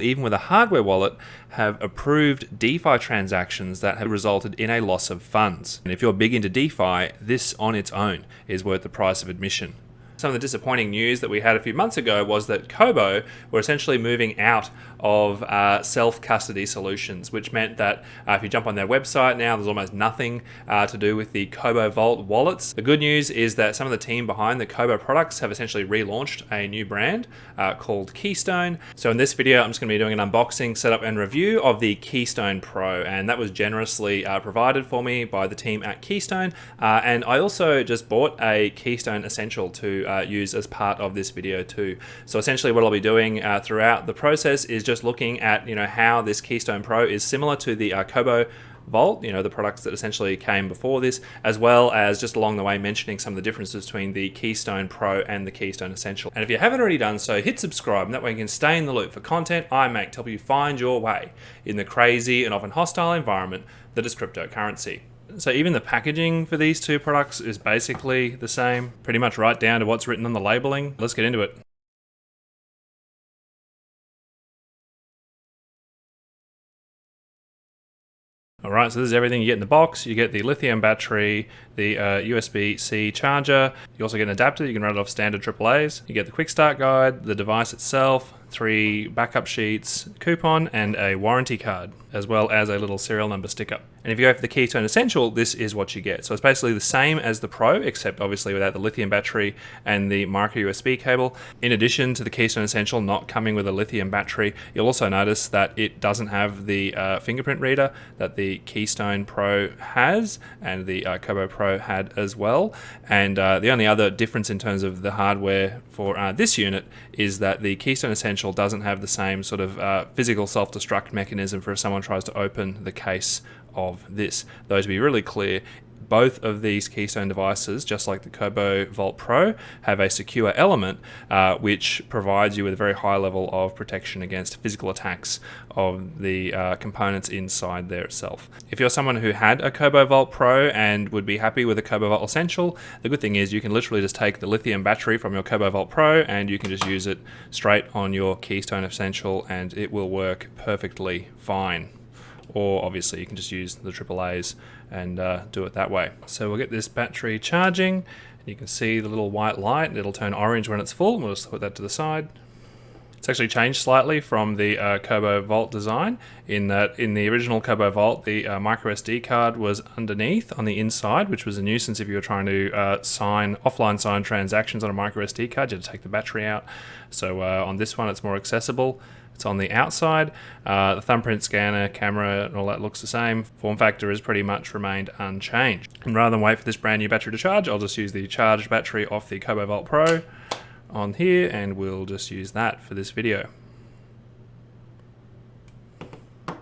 even with a hardware wallet, have approved DeFi transactions that have resulted in a loss of funds. And if you're big into DeFi, this on its own is worth the price of admission. Some of the disappointing news that we had a few months ago was that Cobo were essentially moving out of self-custody solutions, which meant that if you jump on their website now, there's almost nothing to do with the Cobo Vault wallets. The good news is that some of the team behind the Cobo products have essentially relaunched a new brand called Keystone. So in this video, I'm just going to be doing an unboxing, setup, and review of the Keystone Pro, and that was generously provided for me by the team at Keystone. And I also just bought a Keystone Essential to use as part of this video too. So essentially what I'll be doing throughout the process is just looking at how this Keystone Pro is similar to the Cobo Vault, the products that essentially came before this, as well as just along the way mentioning some of the differences between the Keystone Pro and the Keystone Essential. And if you haven't already done so, hit subscribe, and that way you can stay in the loop for content I make to help you find your way in the crazy and often hostile environment that is cryptocurrency. So even the packaging for these two products is basically the same, pretty much right down to what's written on the labeling. Let's get into it. All right, so this is everything you get in the box. You get the lithium battery, the USB-C charger. You also get an adapter. You can run it off standard AAAs. You get the quick start guide, the device itself, 3 backup sheets, coupon, and a warranty card, as well as a little serial number sticker. And if you go for the Keystone Essential, this is what you get. So it's basically the same as the Pro, except obviously without the lithium battery and the micro USB cable. In addition to the Keystone Essential not coming with a lithium battery, you'll also notice that it doesn't have the fingerprint reader that the Keystone Pro has, and the Cobo Pro had as well. And the only other difference in terms of the hardware for this unit is that the Keystone Essential doesn't have the same sort of physical self-destruct mechanism for if someone tries to open the case of this. Though to be really clear, both of these Keystone devices, just like the Cobo Vault Pro, have a secure element which provides you with a very high level of protection against physical attacks of the components inside there itself. If you're someone who had a Cobo Vault Pro and would be happy with a Cobo Vault Essential, the good thing is you can literally just take the lithium battery from your Cobo Vault Pro and you can just use it straight on your Keystone Essential and it will work perfectly fine. Or obviously you can just use the AAAs and do it that way. So we'll get this battery charging. You can see the little white light. It'll turn orange when it's full. We'll just put that to the side. It's actually changed slightly from the Cobo Vault design in that in the original Cobo Vault, the micro SD card was underneath on the inside, which was a nuisance if you were trying to offline sign transactions on a micro SD card. You had to take the battery out. So on this one, it's more accessible. It's on the outside. The thumbprint scanner, camera, and all that looks the same. Form factor has pretty much remained unchanged. And rather than wait for this brand new battery to charge, I'll just use the charged battery off the Cobo Vault Pro on here, and we'll just use that for this video. All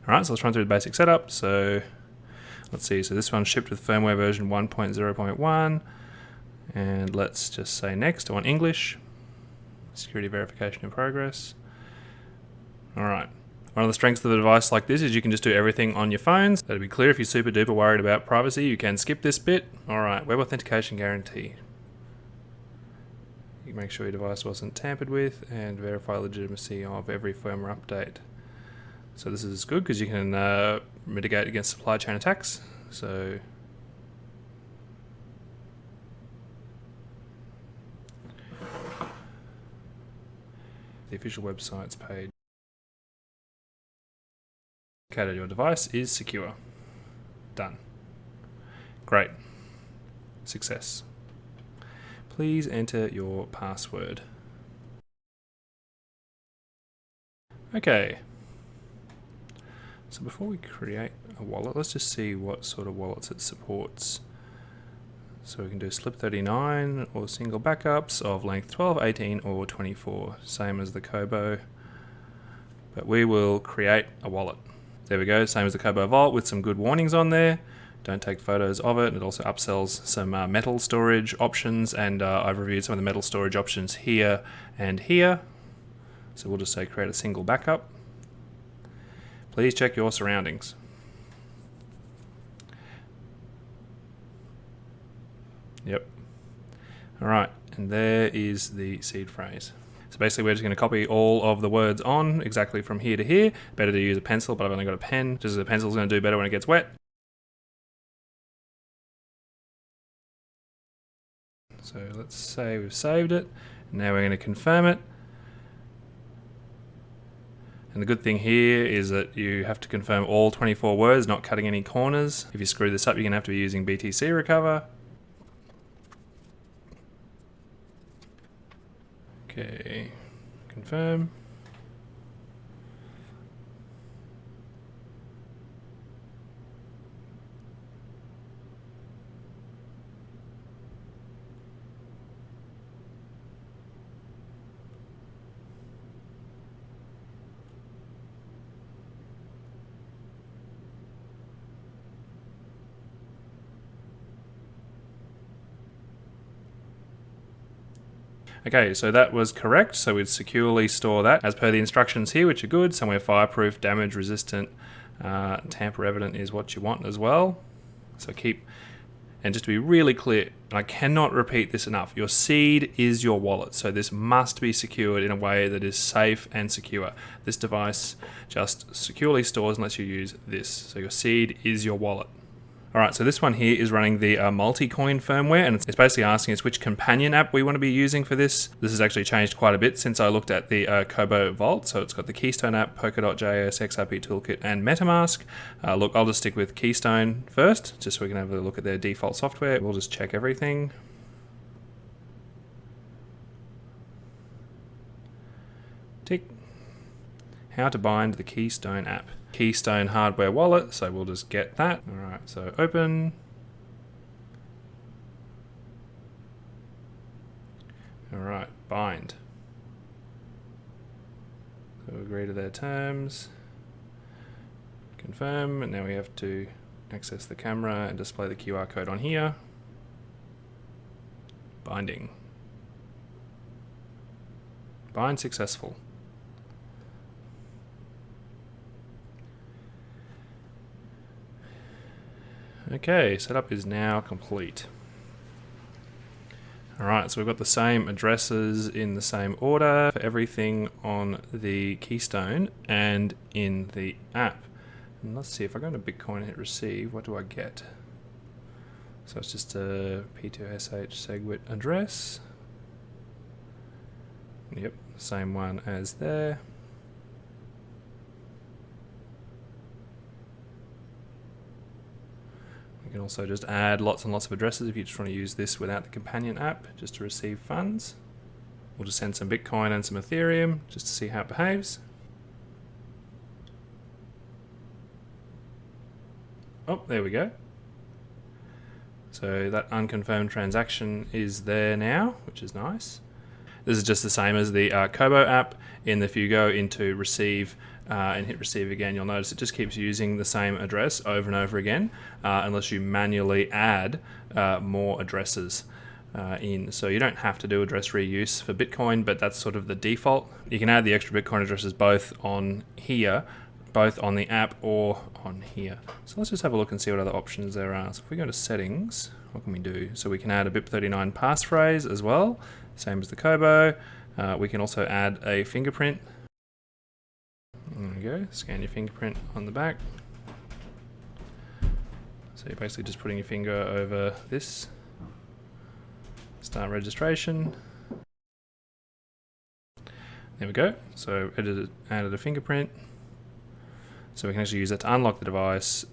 right, so let's run through the basic setup. So let's see, so this one's shipped with firmware version 1.0.1, and let's just say next. I want English. Security verification in progress. All right. One of the strengths of the device like this is you can just do everything on your phones. So to be clear, if you're super duper worried about privacy, you can skip this bit. All right, web authentication guarantee. You make sure your device wasn't tampered with and verify legitimacy of every firmware update. So this is good because you can mitigate against supply chain attacks. So the official website's page indicated your device is secure. Done. Great. Success. Please enter your password. Okay. So before we create a wallet, let's just see what sort of wallets it supports. So we can do slip 39 or single backups of length 12, 18 or 24, same as the Cobo. But we will create a wallet. There we go, same as the Cobo Vault with some good warnings on there. Don't take photos of it. It also upsells some metal storage options, and I've reviewed some of the metal storage options here and here. So we'll just say create a single backup. Please check your surroundings. Yep. All right, and there is the seed phrase. So basically we're just going to copy all of the words on exactly from here to here. Better to use a pencil, but I've only got a pen, just as a pencil is going to do better when it gets wet. So let's say we've saved it. Now we're going to confirm it. And the good thing here is that you have to confirm all 24 words, not cutting any corners. If you screw this up, you're going to have to be using BTC recover. Okay, confirm. Okay, so that was correct. So we'd securely store that as per the instructions here, which are good. Somewhere fireproof, damage resistant, tamper evident is what you want as well. So keep, and just to be really clear, I cannot repeat this enough, your seed is your wallet. So this must be secured in a way that is safe and secure. This device just securely stores and lets you use this. So your seed is your wallet. All right, so this one here is running the multi-coin firmware, and it's basically asking us which companion app we want to be using for this. This has actually changed quite a bit since I looked at the Cobo Vault. So it's got the Keystone app, Polkadot.js, XRP Toolkit, and Metamask. Look, I'll just stick with Keystone first, just so we can have a look at their default software. We'll just check everything. Tick. How to bind the Keystone app. Keystone hardware wallet, so we'll just get that. All right, so open. All right, bind. So agree to their terms. Confirm, and now we have to access the camera and display the QR code on here. Binding. Bind successful. Okay, setup is now complete. Alright, so we've got the same addresses in the same order for everything on the Keystone and in the app. And let's see, if I go into Bitcoin and hit receive, what do I get? So it's just a P2SH SegWit address. Yep, same one as there. You can also just add lots and lots of addresses if you just want to use this without the companion app, just to receive funds. We'll just send some Bitcoin and some Ethereum just to see how it behaves. Oh, there we go. So that unconfirmed transaction is there now, which is nice. This is just the same as the Cobo app. If you go into receive and hit receive again, you'll notice it just keeps using the same address over and over again, unless you manually add more addresses in. So you don't have to do address reuse for Bitcoin, but that's sort of the default. You can add the extra Bitcoin addresses both on here, both on the app or on here. So let's just have a look and see what other options there are. So if we go to settings, what can we do? So we can add a BIP39 passphrase as well, same as the Cobo. We can also add a fingerprint. There we go, scan your fingerprint on the back. So you're basically just putting your finger over this. Start registration. There we go, so added a fingerprint. So we can actually use that to unlock the device,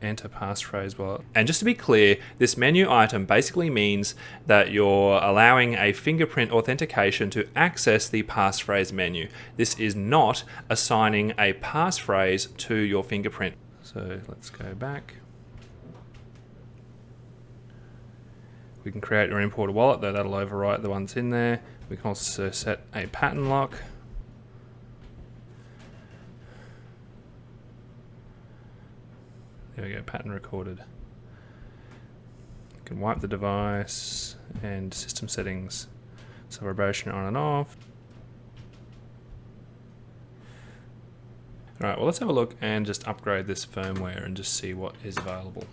enter passphrase wallet. And just to be clear, this menu item basically means that you're allowing a fingerprint authentication to access the passphrase menu. This is not assigning a passphrase to your fingerprint. So let's go back. We can create or import a wallet, though that'll overwrite the ones in there. We can also set a pattern lock. There we go, pattern recorded. You can wipe the device and system settings. So vibration on and off. All right, well, let's have a look and just upgrade this firmware and just see what is available.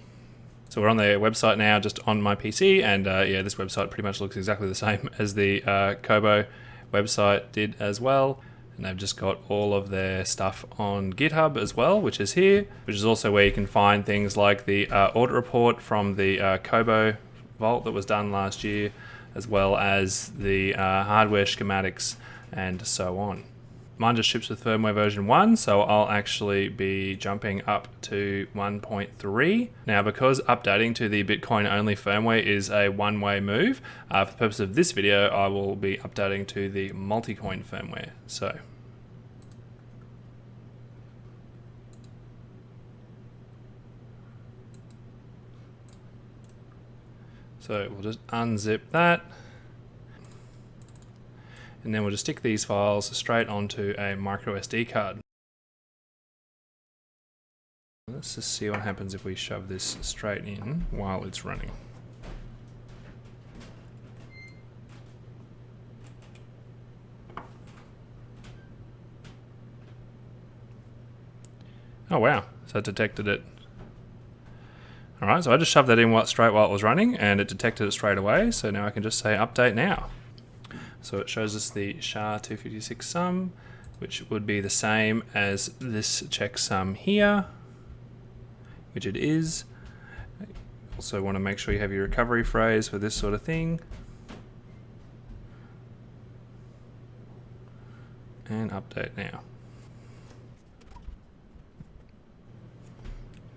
So we're on their website now, just on my PC, and yeah, this website pretty much looks exactly the same as the Cobo website did as well. And they've just got all of their stuff on GitHub as well, which is here, which is also where you can find things like the audit report from the Cobo Vault that was done last year, as well as the hardware schematics and so on. Mine just ships with firmware version 1, so I'll actually be jumping up to 1.3. Now, because updating to the Bitcoin only firmware is a one-way move, for the purpose of this video, I will be updating to the multi-coin firmware. So we'll just unzip that. And then we'll just stick these files straight onto a micro SD card. Let's just see what happens if we shove this straight in while it's running. Oh wow, so it detected it. Alright, so I just shoved that in straight while it was running, and it detected it straight away, so now I can just say update now. So it shows us the SHA-256 sum, which would be the same as this checksum here, which it is. Also want to make sure you have your recovery phrase for this sort of thing. And update now.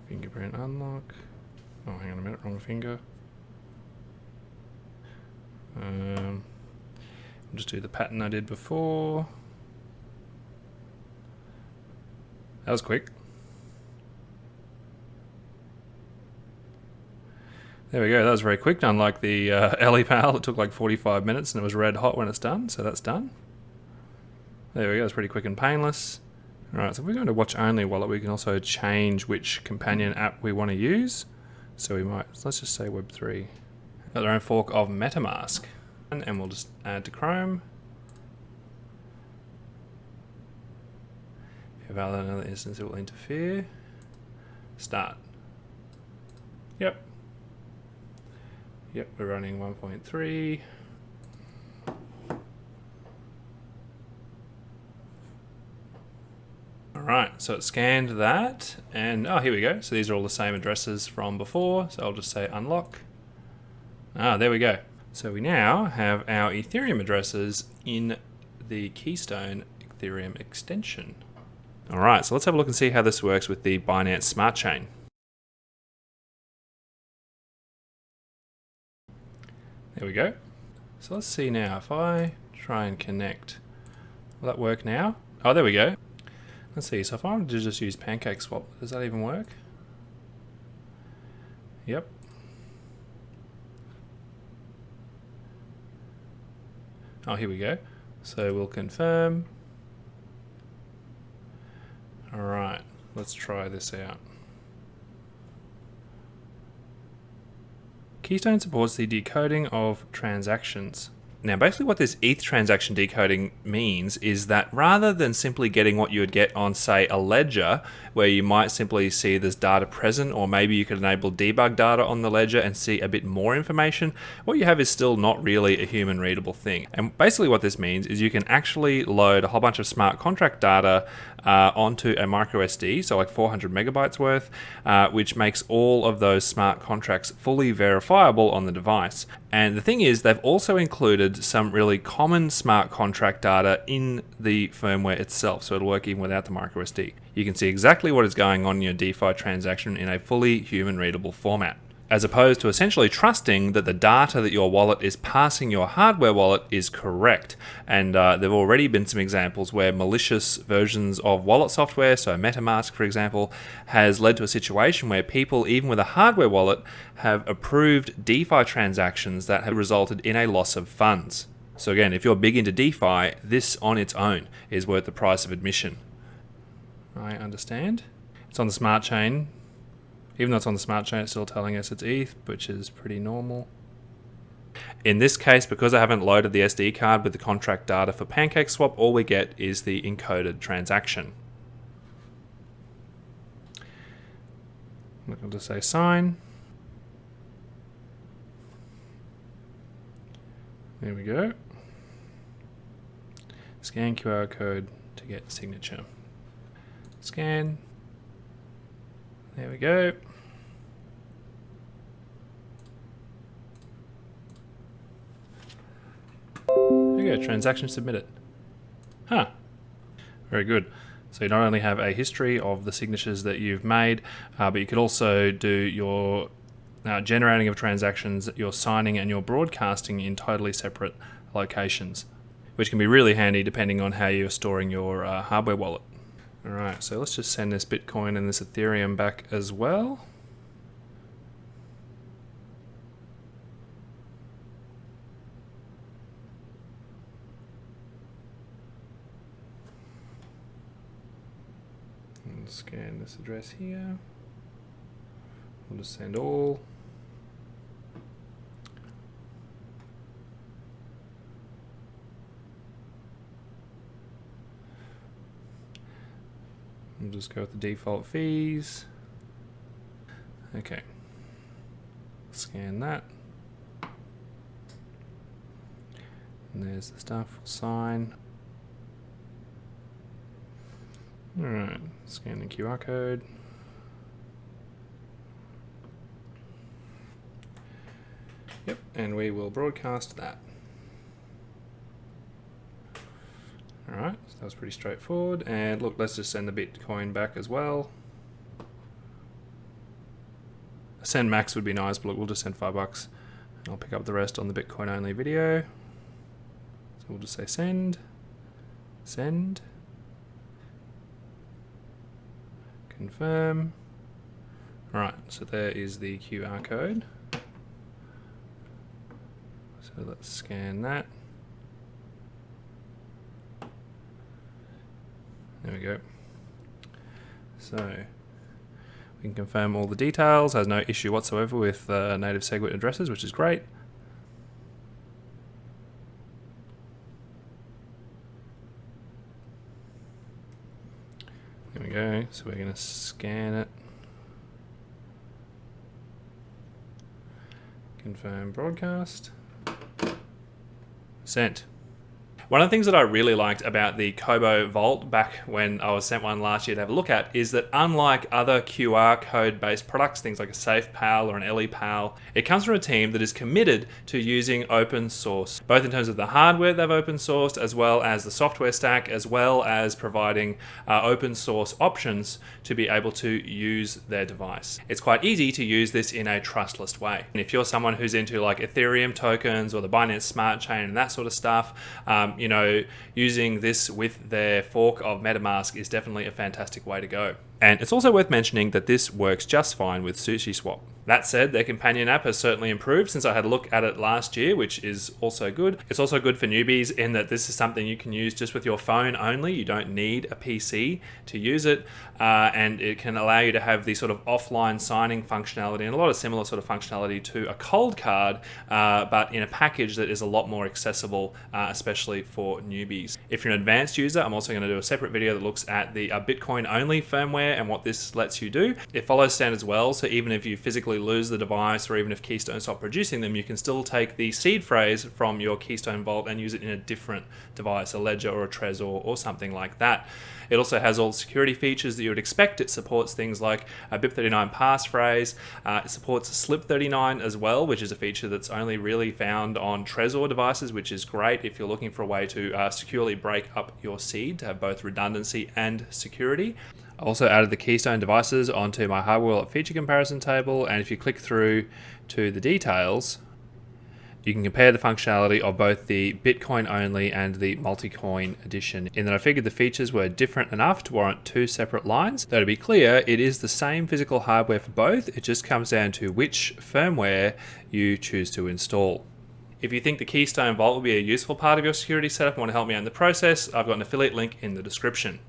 Fingerprint unlock. Oh, hang on a minute, wrong finger. I'll just do the pattern I did before. That was quick. There we go, that was very quick, unlike the LEPAL, it took like 45 minutes and it was red hot when it's done, so that's done. There we go, it's pretty quick and painless. Alright, so if we're going to watch only wallet, we can also change which companion app we want to use. So we might, let's just say Web3. Got their own fork of Metamask. And we'll just add to Chrome. If you validate another instance, it will interfere. Start. Yep. Yep, we're running 1.3. Alright, so it scanned that, and oh, here we go. So these are all the same addresses from before, so I'll just say unlock. Ah, there we go. So we now have our Ethereum addresses in the Keystone Ethereum extension. All right, so let's have a look and see how this works with the Binance Smart Chain. There we go. So let's see now, if I try and connect, will that work now? Oh, there we go. Let's see, so if I wanted to just use Pancake Swap, does that even work? Yep. Oh, here we go. So we'll confirm. All right, let's try this out. Keystone supports the decoding of transactions. Now, basically what this Eth Transaction Decoding means is that rather than simply getting what you would get on, say, a ledger, where you might simply see there's data present, or maybe you could enable debug data on the ledger and see a bit more information, what you have is still not really a human readable thing. And basically what this means is you can actually load a whole bunch of smart contract data onto a micro SD, so like 400 megabytes worth, which makes all of those smart contracts fully verifiable on the device. And the thing is, they've also included some really common smart contract data in the firmware itself, so it'll work even without the micro SD. You can see exactly what is going on in your DeFi transaction in a fully human readable format, as opposed to essentially trusting that the data that your wallet is passing your hardware wallet is correct. And there have already been some examples where malicious versions of wallet software, so Metamask for example, has led to a situation where people, even with a hardware wallet, have approved DeFi transactions that have resulted in a loss of funds. So again, if you're big into DeFi, this on its own is worth the price of admission. I understand. It's on the smart chain. Even though it's on the smart chain, it's still telling us it's ETH, which is pretty normal. In this case, because I haven't loaded the SD card with the contract data for Pancake Swap, all we get is the encoded transaction. I'll just say sign. There we go. Scan QR code to get signature. Scan. There we go. There we go, transaction submitted. Huh. Very good. So you not only have a history of the signatures that you've made, but you could also do your generating of transactions, your signing and your broadcasting in totally separate locations, which can be really handy depending on how you're storing your hardware wallet. All right, so let's just send this Bitcoin and this Ethereum back as well. And scan this address here. We'll just send all. We'll just go with the default fees. Okay. Scan that. And there's the stuff. Sign. Alright. Scan the QR code. Yep. And we will broadcast that. Alright, so that was pretty straightforward. And look, let's just send the Bitcoin back as well. Send max would be nice, but look, we'll just send $5. And I'll pick up the rest on the Bitcoin only video. So we'll just say send. Send. Confirm. Alright, so there is the QR code. So let's scan that. There we go. So we can confirm all the details. Has no issue whatsoever with native SegWit addresses, which is great. There we go. So we're going to scan it. Confirm broadcast. Sent. One of the things that I really liked about the Cobo Vault back when I was sent one last year to have a look at is that unlike other QR code based products, things like a SafePal or an LEPal, it comes from a team that is committed to using open source, both in terms of the hardware they've open sourced, as well as the software stack, as well as providing open source options to be able to use their device. It's quite easy to use this in a trustless way. And if you're someone who's into like Ethereum tokens or the Binance Smart Chain and that sort of stuff, you know, using this with their fork of Metamask is definitely a fantastic way to go. And it's also worth mentioning that this works just fine with SushiSwap. That said, their companion app has certainly improved since I had a look at it last year, which is also good. It's also good for newbies in that this is something you can use just with your phone only. You don't need a PC to use it, and it can allow you to have the sort of offline signing functionality and a lot of similar sort of functionality to a Coldcard, but in a package that is a lot more accessible, especially for newbies. If you're an advanced user, I'm also going to do a separate video that looks at the Bitcoin only firmware and what this lets you do. It follows standards well, so even if you physically lose the device or even if Keystone stop producing them, you can still take the seed phrase from your Keystone Vault and use it in a different device, a Ledger or a Trezor or something like that. It also has all the security features that you would expect. It supports things like a BIP39 passphrase. It supports slip39 as well, which is a feature that's only really found on Trezor devices, which is great if you're looking for a way to securely break up your seed to have both redundancy and security. I also added the Keystone devices onto my hardware wallet feature comparison table, and if you click through to the details, you can compare the functionality of both the Bitcoin only and the multi-coin edition, in that I figured the features were different enough to warrant two separate lines. Though to be clear, it is the same physical hardware for both, it just comes down to which firmware you choose to install. If you think the Keystone Vault will be a useful part of your security setup and want to help me out in the process, I've got an affiliate link in the description.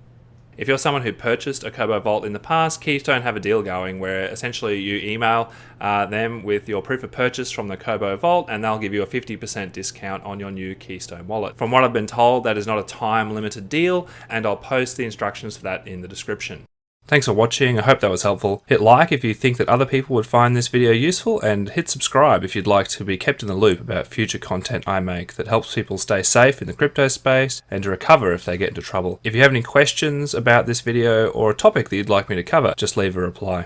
If you're someone who purchased a Cobo Vault in the past, Keystone have a deal going where essentially you email them with your proof of purchase from the Cobo Vault and they'll give you a 50% discount on your new Keystone wallet. From what I've been told, that is not a time limited deal, and I'll post the instructions for that in the description. Thanks for watching, I hope that was helpful. Hit like if you think that other people would find this video useful, and hit subscribe if you'd like to be kept in the loop about future content I make that helps people stay safe in the crypto space and to recover if they get into trouble. If you have any questions about this video or a topic that you'd like me to cover, just leave a reply.